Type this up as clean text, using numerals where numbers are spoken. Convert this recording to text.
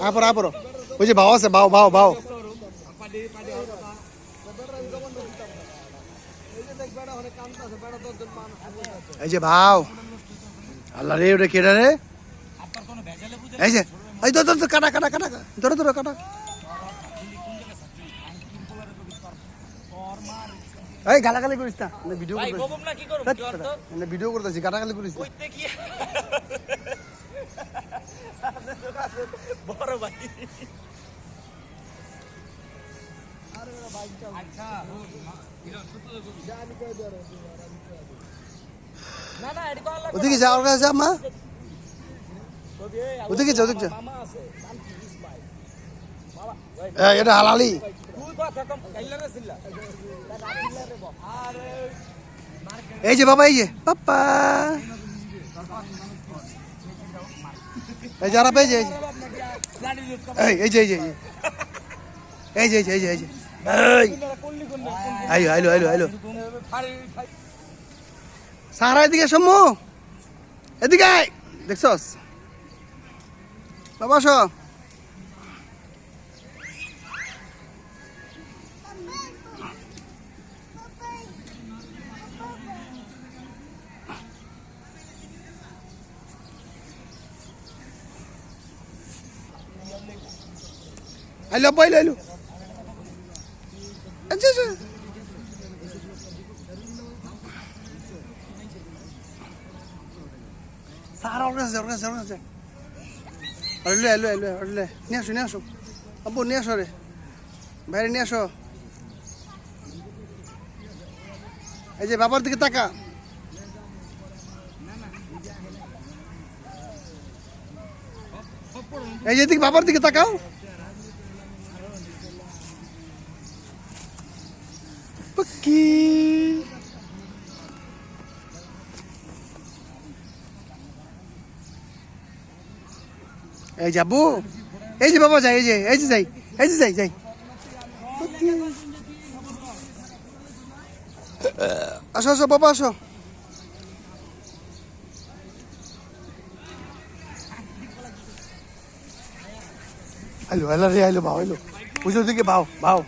আপর ওই যে ভাও আছে, ভাও ভাও ভাও। এই যে ভাও, আল্লাহ রে, ওটা কেডা রে? এই যে এই ধর ধর কাটা কাটা কাটা ধরো ধরো কাটা। এই গালাগালি করিস না, ভিডিও করতেছি, ভিডিও করতেছি, গালাগালি করিস না। বড় ভাই ওদিকে যা, ওর কাছে যা মা, ওদিকে যা, ওদিকে যা। এটা হালালি। এই যে বাবা, এই যে পাপ্পা, এই যারা পেয়েছে, এই যে এই যে এই যে এই যে এই যে এই যে আইলো আইলো আইলো আইলো। সারা এদিকে সম্মু, এদিকে আয়, দেখছস বাবা? আসো। আইলো পাইলো আইলো। আচ্ছা আচ্ছা, সারা ওর কাছে, ওর কাছে, ওর কাছে। আইলো আইলো আইলো আইলো, নিয়ে আসো নিয়ে আসো, আব্বু নিয়ে আসো রে, বাইরে নিয়ে আসো। এই যে বাবার দিকে তাকা, এই যে দিকে বাবার দিকে তাকাও। কি এই যাবো, এই যে বাবা যাই, এই যে এই যে যাই, এই যে যাই যাই। আসো আসো বাবা আসো। আইলো আইলো রে, আইলো ভাও, আইলো বুঝলো দিকে ভাও ভাও।